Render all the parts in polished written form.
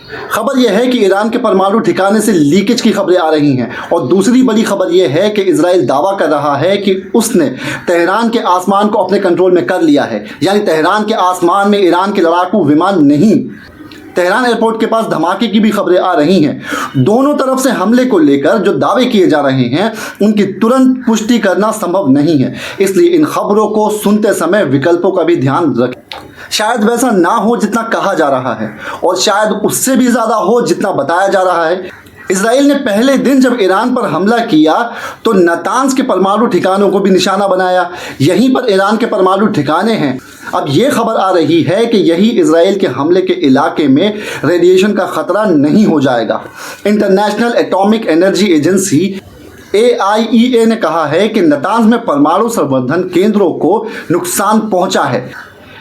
खबर यह है कि ईरान के परमाणु ठिकाने से लीकेज की खबरें आ रही हैं और दूसरी बड़ी खबर यह है कि इजराइल दावा कर रहा है कि उसने तेहरान के आसमान को अपने कंट्रोल में कर लिया है। यानी तेहरान के आसमान में ईरान के लड़ाकू विमान नहीं, तेहरान एयरपोर्ट के पास धमाके की भी खबरें आ रही हैं। दोनों तरफ से हमले को लेकर जो दावे किए जा रहे हैं उनकी तुरंत पुष्टि करना संभव नहीं है, इसलिए इन खबरों को सुनते समय विकल्पों का भी ध्यान रखें। शायद वैसा ना हो जितना कहा जा रहा है और शायद उससे भी ज़्यादा हो जितना बताया जा रहा है। इजराइल ने पहले दिन जब ईरान पर हमला किया तो नातांज के परमाणु ठिकानों को भी निशाना बनाया। यहीं पर ईरान के परमाणु ठिकाने हैं। अब ये खबर आ रही है कि यही इजराइल के हमले के इलाके में रेडिएशन का खतरा नहीं हो जाएगा। International atomic energy agency AIEA ने कहा है कि नातांज में परमाणु संवर्धन केंद्रों को नुकसान पहुंचा है।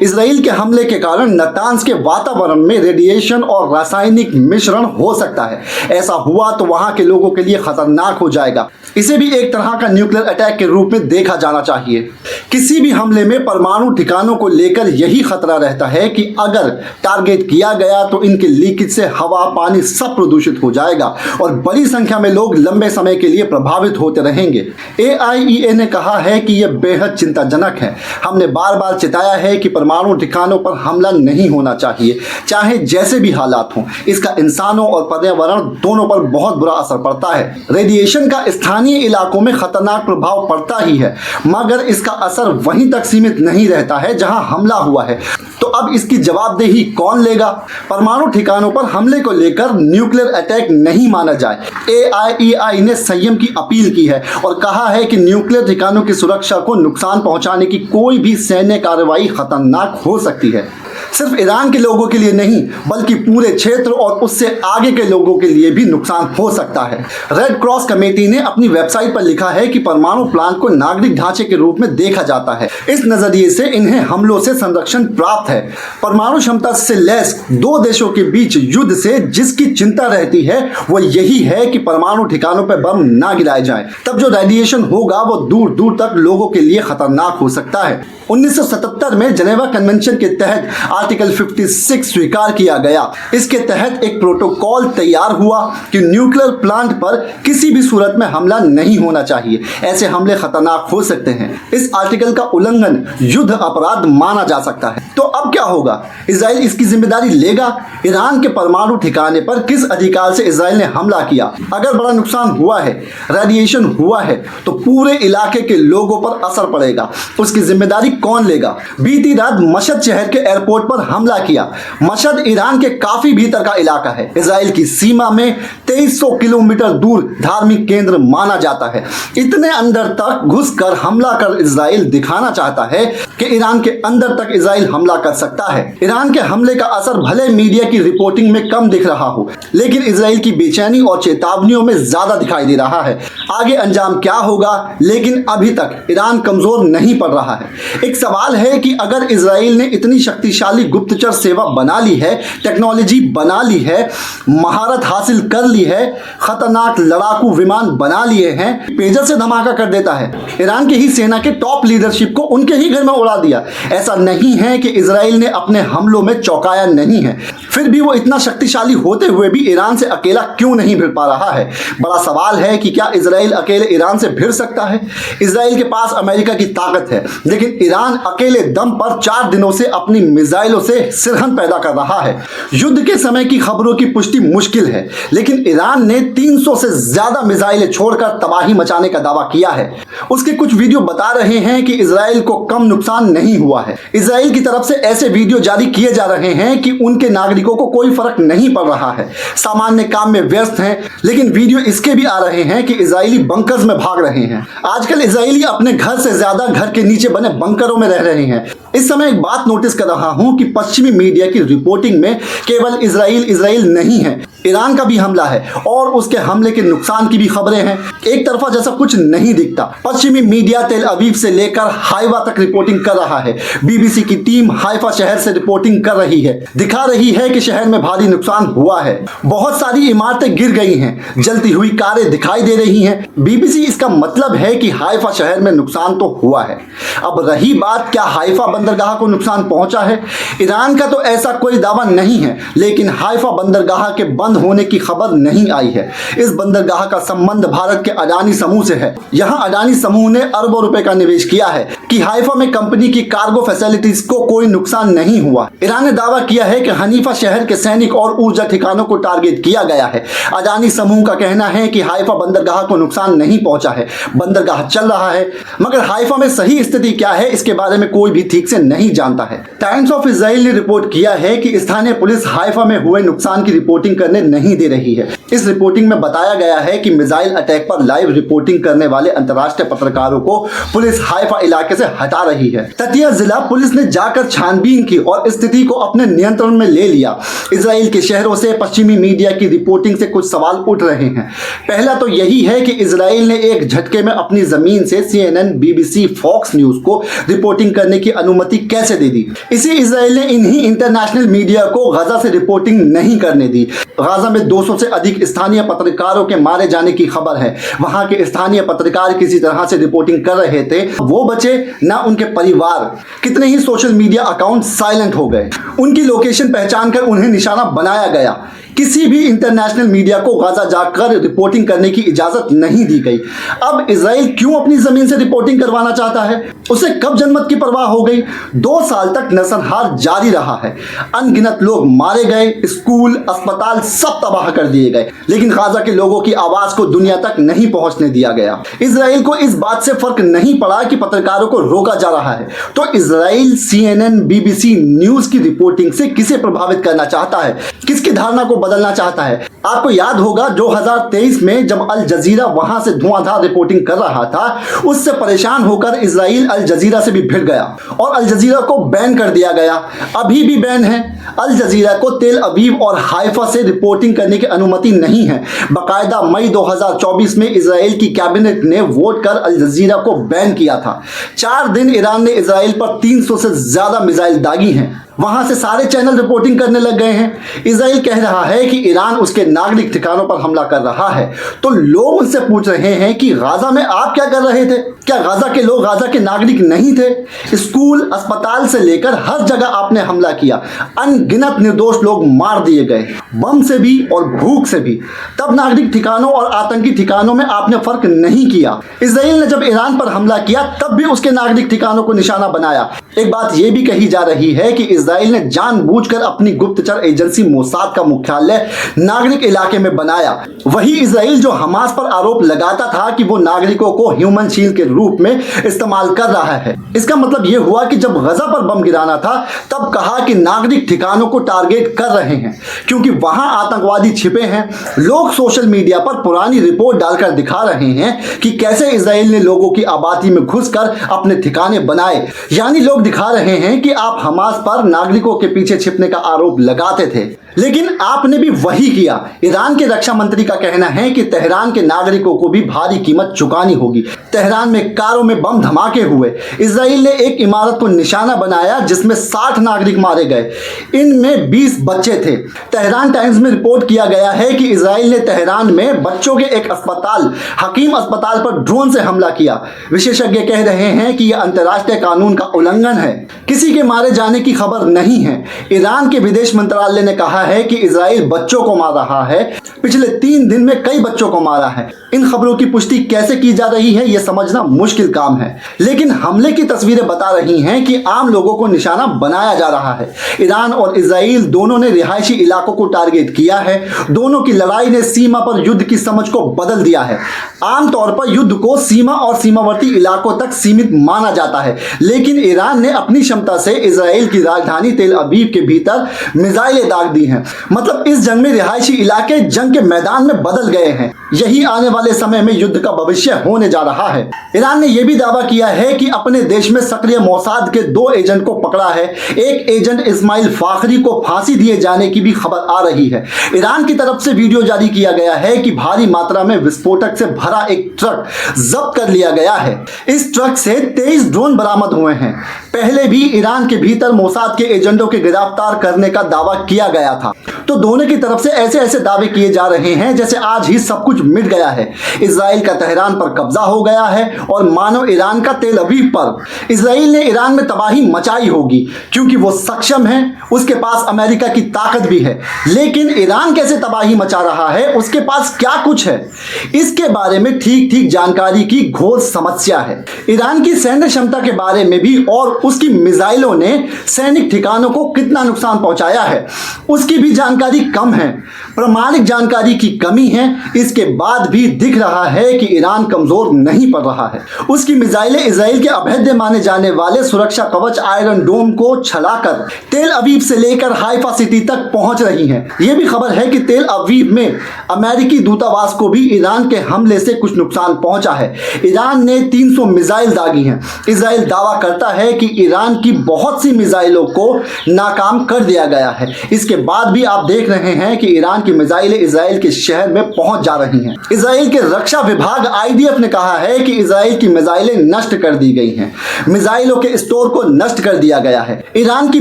इजराइल के हमले के कारण नातांज के वातावरण में रेडिएशन और रासायनिक मिश्रण हो सकता है। ऐसा हुआ तो वहां के लोगों के लिए खतरनाक हो जाएगा। इसे भी एक तरह का न्यूक्लियर अटैक के रूप में देखा जाना चाहिए। किसी भी हमले में परमाणु ठिकानों को लेकर यही खतरा रहता है कि अगर टारगेट किया गया तो इनके लीकेज से हवा, पानी सब प्रदूषित हो जाएगा और बड़ी संख्या में लोग लंबे समय के लिए प्रभावित होते रहेंगे। AIEA ने कहा है कि यह बेहद चिंताजनक है। हमने बार बार चिताया है कि परमाणु ठिकानों पर हमला नहीं होना चाहिए, चाहे जैसे भी हालात हों। इसका इंसानों और पर्यावरण दोनों पर बहुत बुरा असर पड़ता है। रेडिएशन का स्थानीय इलाकों में खतरनाक प्रभाव पड़ता ही है, मगर इसका असर वहीं तक सीमित नहीं रहता है जहां हमला हुआ है। तो अब इसकी जवाबदेही कौन लेगा? परमाणु ठिकानों पर हमले को लेकर न्यूक्लियर अटैक नहीं माना जाए। AIEA ने संयम की अपील की है और कहा है कि न्यूक्लियर ठिकानों की सुरक्षा को नुकसान पहुंचाने की कोई भी सैन्य कार्रवाई खतरनाक हो सकती है। सिर्फ ईरान के लोगों के लिए नहीं बल्कि पूरे क्षेत्र और उससे आगे के लोगों के लिए भी नुकसान हो सकता है। रेड क्रॉस कमेटी ने अपनी वेबसाइट पर लिखा है कि परमाणु प्लांट को नागरिक ढांचे के रूप में देखा जाता है। इस नजरिए से इन्हें हमलों से संरक्षण प्राप्त है। परमाणु क्षमता से लैस दो देशों के बीच युद्ध से जिसकी चिंता रहती है वो यही है कि परमाणु ठिकानों पर बम ना गिराए जाएं। तब जो रेडिएशन होगा वो दूर दूर तक लोगों के लिए खतरनाक हो सकता है। 1977 में जेनेवा कन्वेंशन के तहत आर्टिकल 56 स्वीकार किया गया। इसके तहत एक प्रोटोकॉल तैयार हुआ कि न्यूक्लियर प्लांट पर किसी भी सूरत में हमला नहीं होना चाहिए। ऐसे हमले खतरनाक हो सकते हैं। इस आर्टिकल का उल्लंघन युद्ध अपराध माना जा सकता है। तो अब क्या होगा? इजराइल इसकी जिम्मेदारी लेगा? ईरान के परमाणु ठिकाने पर किस अधिकार से इजराइल ने हमला किया? अगर बड़ा नुकसान हुआ है, रेडिएशन हुआ है, तो पूरे इलाके के लोगों पर असर पड़ेगा। उसकी जिम्मेदारी कौन लेगा? बीती रात मशहद शहर के एयरपोर्ट पर हमला किया। मशहद ईरान के काफी भीतर का इलाका है। इजराइल की सीमा में 2300 किलोमीटर दूर धार्मिक केंद्र माना जाता है। इतने अंदर तक घुसकर हमला कर इजराइल दिखाना चाहता है कि ईरान के अंदर तक इजराइल हमला कर सकता है। ईरान के हमले का असर भले मीडिया की रिपोर्टिंग में कम दिख रहा हो, लेकिन इजराइल की बेचैनी और चेतावनियों में ज्यादा दिखाई दे रहा है। आगे अंजाम क्या होगा, लेकिन अभी तक ईरान कमजोर नहीं पड़ रहा है। एक सवाल है कि अगर इजराइल ने इतनी शक्तिशाली गुप्तचर सेवा बना ली है, टेक्नोलॉजी बना ली है, महारत हासिल कर ली है, खतरनाक लड़ाकू विमान बना लिए हैं, पेजर से धमाका कर देता है, ईरान की ही सेना के टॉप लीडरशिप को उनके ही घर में उड़ा दिया। ऐसा नहीं है कि इजराइल ने अपने हमलों में चौंकाया नहीं है, फिर भी वो इतना शक्तिशाली होते हुए भी ईरान से अकेला क्यों नहीं भिड़ पा रहा है? बड़ा सवाल है कि क्या इजराइल अकेले ईरान से भिड़ सकता है? इजराइल के पास अमेरिका की ताकत है, लेकिन ईरान अकेले दम पर 4 दिनों से अपनी मिसाइलों से सिरहन पैदा कर रहा है। युद्ध के समय की खबरों की पुष्टि मुश्किल है, लेकिन ईरान ने 300 से ज्यादा मिसाइलें छोड़कर तबाही मचाने का दावा किया है। उसके कुछ वीडियो बता रहे हैं कि इजराइल को कम नुकसान नहीं हुआ है। इजराइल की तरफ से ऐसे वीडियो जारी किए जा रहे हैं कि उनके नागरिकों को कोई फर्क नहीं पड़ रहा है, सामान्य काम में व्यस्त हैं, लेकिन वीडियो इसके भी आ रहे हैं कि इजरायली बंकर्स में भाग रहे हैं। आजकल इजरायली अपने घर से ज्यादा घर के नीचे बने बंकरों में रह रहे हैं। इस समय एक बात नोटिस कर रहा हूं कि पश्चिमी मीडिया की रिपोर्टिंग में केवल इजराइल नहीं है, ईरान का भी हमला है और उसके हमले के नुकसान की भी खबरें हैं। एक तरफा जैसा कुछ नहीं दिखता। पश्चिमी मीडिया तेल अवीव से लेकर हाइफा तक रिपोर्टिंग कर रहा है। बीबीसी की टीम हाइफा शहर से रिपोर्टिंग कर रही है, दिखा रही है कि शहर में भारी नुकसान हुआ है। बहुत सारी इमारतें गिर गई हैं, जलती हुई कारें दिखाई दे रही हैं। बीबीसी इसका मतलब है कि हाइफा शहर में नुकसान तो हुआ है। अब रही बात, क्या हाइफा बंदरगाह को नुकसान पहुंचा है? ईरान का तो ऐसा कोई दावा नहीं है, लेकिन हाइफा बंदरगाह के बंद होने की खबर नहीं आई है। इस बंदरगाह का संबंध भारत के अडानी समूह से है। यहां अडानी समूह ने अरबों रुपए का निवेश किया है कि हाइफा में कंपनी की कार्गो फैसिलिटीज को कोई नुकसान नहीं हुआ। ईरान ने दावा किया है कि हनीफा शहर के सैनिक और ऊर्जा ठिकानों को टारगेट किया गया है। अडानी समूह का कहना है कि हाइफा बंदरगाह को नुकसान नहीं पहुंचा है, बंदरगाह चल रहा है, मगर हाइफा में सही स्थिति क्या है इसके बारे में कोई भी ठीक से नहीं जानता है। टाइम्स ऑफ इजराइल ने रिपोर्ट किया है कि स्थानीय पुलिस हाइफा में हुए नुकसान की रिपोर्टिंग करने नहीं दे रही है। इस रिपोर्टिंग में बताया गया है कि मिसाइल अटैक पर लाइव रिपोर्टिंग करने वाले अंतर्राष्ट्रीय पत्रकारों को पुलिस हाइफा इलाके से हटा रही है। तटीय जिला पुलिस ने जाकर छानबीन की और स्थिति को अपने नियंत्रण में ले लिया। इजराइल के शहरों से पश्चिमी मीडिया की रिपोर्टिंग से कुछ सवाल उठ रहे हैं। पहला तो यही है कि इजराइल ने एक झटके में अपनी जमीन से CNN, BBC, फॉक्स न्यूज को रिपोर्टिंग करने की अनुमति कैसे दे दी? इसी इजराइल ने इन्हीं इंटरनेशनल मीडिया को गाजा से रिपोर्टिंग नहीं करने दी। गाजा में 200 से अधिक स्थानीय पत्रकारों के मारे जाने की खबर है। वहां के स्थानीय पत्रकार किसी तरह से रिपोर्टिंग कर रहे थे, वो बचे ना उनके परिवार। कितने ही सोशल मीडिया अकाउंट साइलेंट हो गए, उनकी लोकेशन पहचान कर उन्हें निशाना बनाया गया। किसी भी इंटरनेशनल मीडिया को गाजा जाकर रिपोर्टिंग करने की इजाजत नहीं दी गई। अब इजराइल क्यों अपनी जमीन से रिपोर्टिंग करवाना चाहता है? उसे कब जनमत की परवाह हो गई? 2 साल तक नरसंहार जारी रहा है। अनगिनत लोग मारे गए, स्कूल, अस्पताल सब तबाह कर दिए गए, लेकिन गाजा के लोगों की आवाज को दुनिया तक नहीं पहुंचने दिया गया। इजराइल को इस बात से फर्क नहीं पड़ा कि पत्रकारों को रोका जा रहा है, तो इजराइल CNN, BBC न्यूज की रिपोर्टिंग से किसे प्रभावित करना चाहता है, किसकी धारणा को बदलना चाहता है? आपको याद होगा 2023 में जब अल जजीरा वहां से धुआंधार रिपोर्टिंग कर रहा था, उससे परेशान होकर इजराइल अल जजीरा से भी भिड़ गया और अल जजीरा को बैन कर दिया गया। अभी भी बैन है। अल जजीरा को तेल अवीव और हाइफा से रिपोर्टिंग करने की अनुमति नहीं है। बाकायदा मई 2024 में इजराइल की कैबिनेट ने वोट कर अल जजीरा को बैन किया था। 4 दिन ईरान ने इजराइल पर 300 से ज्यादा मिसाइल दागी हैं। वहां से सारे चैनल रिपोर्टिंग करने लग गए हैं। इजराइल कह रहा है कि ईरान उसके नागरिक ठिकानों पर हमला कर रहा है, तो लोग उनसे पूछ रहे हैं कि गाजा में आप क्या कर रहे थे? क्या गाजा के लोग गाजा के नागरिक नहीं थे? स्कूल, अस्पताल से लेकर हर जगह आपने हमला किया। अनगिनत निर्दोष लोग मार दिए गए, बम से भी और भूख से भी। तब नागरिक ठिकानों और आतंकी ठिकानों में आपने फर्क नहीं किया। इजराइल ने जब ईरान पर हमला किया तब भी उसके नागरिक ठिकानों को निशाना बनाया। एक बात यह भी कही जा रही है कि इजराइल ने जानबूझकर अपनी गुप्तचर एजेंसी मोसाद का मुख्यालय नागरिक इलाके में बनाया। वही इजराइल जो हमास पर आरोप लगाता था कि वो नागरिकों को ह्यूमन शील्ड के रूप में इस्तेमाल कर रहा है। इसका मतलब यह हुआ कि जब गजा पर बम गिराना था तब कहा कि नागरिक ठिकानों को टारगेट कर रहे हैं क्योंकि वहां आतंकवादी छिपे हैं। लोग सोशल मीडिया पर पुरानी रिपोर्ट डालकर दिखा रहे हैं कि कैसे इजराइल ने लोगों की आबादी में घुसकर अपने ठिकाने बनाए। यानी लोग दिखा रहे हैं कि आप हमास पर नागरिकों के पीछे छिपने का आरोप लगाते थे, लेकिन आपने भी वही किया। ईरान के रक्षा मंत्री का कहना है कि तेहरान के नागरिकों को भी भारी कीमत चुकानी होगी। तेहरान में कारों में बम धमाके हुए। इजराइल ने एक इमारत को निशाना बनाया जिसमें 60 नागरिक मारे गए, इनमें 20 बच्चे थे। तेहरान टाइम्स में रिपोर्ट किया गया है कि इजराइल ने तेहरान में बच्चों के एक अस्पताल, हकीम अस्पताल पर ड्रोन से हमला किया। विशेषज्ञ कह रहे हैं कि यह अंतर्राष्ट्रीय कानून का उल्लंघन है। किसी के मारे जाने की खबर नहीं है। ईरान के विदेश मंत्रालय ने कहा है कि इजराइल बच्चों को मार रहा है। पिछले 3 दिन में कई बच्चों को मारा है। इन खबरों की पुष्टि कैसे की जा रही है यह समझना मुश्किल काम है, लेकिन हमले की तस्वीरें बता रही हैं कि आम लोगों को निशाना बनाया जा रहा है। ईरान और इजराइल दोनों ने रिहायशी इलाकों को टारगेट किया है। दोनों की लड़ाई ने सीमा पर युद्ध की समझ को बदल दिया है। आमतौर पर युद्ध को सीमा और सीमावर्ती इलाकों तक सीमित माना जाता है, लेकिन ईरान ने अपनी क्षमता से इजराइल की राजधानी तेल अवीव के भीतर मिसाइलें दाग दी हैं। मतलब इस जंग में रिहायशी इलाके जंग के मैदान में बदल गए हैं। यही आने वाले समय में युद्ध का भविष्य होने जा रहा है। ईरान ने यह भी दावा किया है कि अपने देश में सक्रिय मोसाद के 2 एजेंट को पकड़ा है। एक एजेंट इस्माइल फाखरी को फांसी दिए जाने की भी खबर आ रही है। ईरान की तरफ से वीडियो जारी किया गया है कि भारी मात्रा में विस्फोटक से भरा एक ट्रक जब्त कर लिया गया है। इस ट्रक से 23 ड्रोन बरामद हुए हैं। पहले भी ईरान के भीतर मोसाद के एजेंटों के गिरफ्तार करने का दावा किया गया था। तो दोनों की तरफ से ऐसे दावे किए जा रहे हैं जैसे आज ही सब कुछ मिट गया है। इजराइल का तेहरान पर कब्जा हो गया है और मानो ईरान का तेल अवीव पर। इजराइल ने ईरान में तबाही मचाई होगी क्योंकि वो सक्षम है, उसके पास अमेरिका की ताकत भी है। लेकिन ईरान कैसे तबाही मचा रहा है, उसके पास क्या कुछ है, इसके बारे में ठीक जानकारी की घोर समस्या है। ईरान की सैन्य क्षमता के बारे में भी और उसकी मिसाइलों ने सैनिक ठिकानों को कितना नुकसान पहुंचाया है उसकी भी जानकारी कम है। प्रामाणिक जानकारी की कमी है। इसके बाद भी दिख रहा है कि ईरान कमजोर नहीं पड़ रहा है। उसकी मिसाइलें इजराइल के अभेद्य माने जाने वाले सुरक्षा कवच आयरन डोम को छलाकर तेल अवीव से लेकर हाइफा सिटी तक पहुंच रही हैं। यह भी खबर है कि तेल अवीव में अमेरिकी दूतावास को भी ईरान के हमले से कुछ नुकसान पहुंचा है। ईरान ने 300 मिसाइल दागी हैं। इजराइल दावा करता है कि ईरान की बहुत सी मिसाइलों को नाकाम कर दिया गया है। इसके बाद भी आप देख रहे हैं कि ईरान की मिसाइलें इजराइल के शहर में पहुंच जा रही हैं। इजराइल के रक्षा विभाग IDF ने कहा है कि इजराइल की मिसाइलें नष्ट कर दी गई हैं। मिसाइलों के स्टोर को नष्ट कर दिया गया है। ईरान की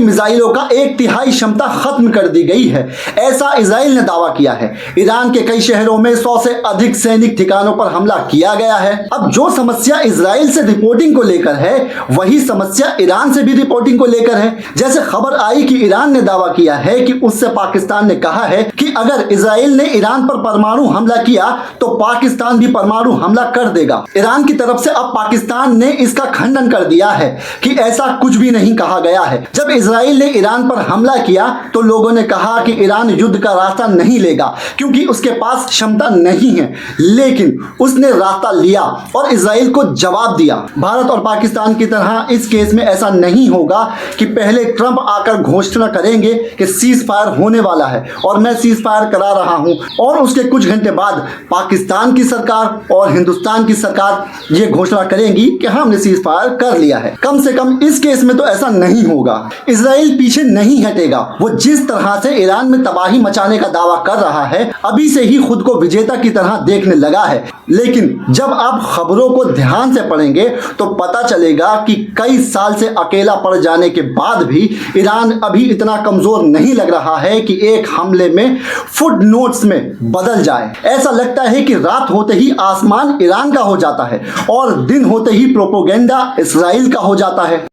मिसाइलों का 1/3 क्षमता खत्म कर दी गई है, ऐसा इजराइल ने दावा किया है। ईरान के कई शहरों में 100 से अधिक सैनिक ठिकानों पर हमला किया गया है। अब जो समस्या इजराइल से रिपोर्टिंग को लेकर है, वही समस्या ईरान से भी रिपोर्टिंग को लेकर है। जैसे खबर आई कि ईरान ने दावा किया है कि उससे पाकिस्तान ने कहा है कि अगर इजराइल ने ईरान पर परमाणु हमला किया तो पाकिस्तान भी परमाणु हमला कर देगा। ईरान की तरफ से अब पाकिस्तान ने इसका खंडन कर दिया है कि ऐसा कुछ भी नहीं कहा गया है। जब इजराइल ने ईरान पर हमला किया तो लोगों ने कहा कि ईरान युद्ध का रास्ता नहीं लेगा क्योंकि उसके पास क्षमता नहीं है, लेकिन उसने रास्ता लिया और इजराइल को जवाब दिया। भारत और पाकिस्तान की तरह इस केस में ऐसा नहीं होगा कि पहले ट्रंप आकर घोषणा करेंगे कि सीज फायर होने वाला है और मैं सीज फायर करा रहा हूं और उसके कुछ घंटे बाद पाकिस्तान की सरकार और हिंदुस्तान की सरकार ये घोषणा करेंगी कि हमने सीज फायर कर लिया है। कम से कम इस केस में तो ऐसा नहीं होगा। इजराइल पीछे नहीं हटेगा। वो जिस तरह से ईरान में तबाही मचाने का दावा कर रहा है, अभी से ही खुद को विजेता की तरह देखने लगा है। लेकिन जब आप खबरों को ध्यान से पढ़ेंगे तो पता चलेगा कि कई साल से अकेला पड़ जाने के बाद भी ईरान अभी इतना कमजोर नहीं लग रहा है कि एक हमले में फुट नोट्स में बदल जाए। ऐसा लगता है कि रात होते ही आसमान ईरान का हो जाता है और दिन होते ही प्रोपेगेंडा इस्राइल का हो जाता है।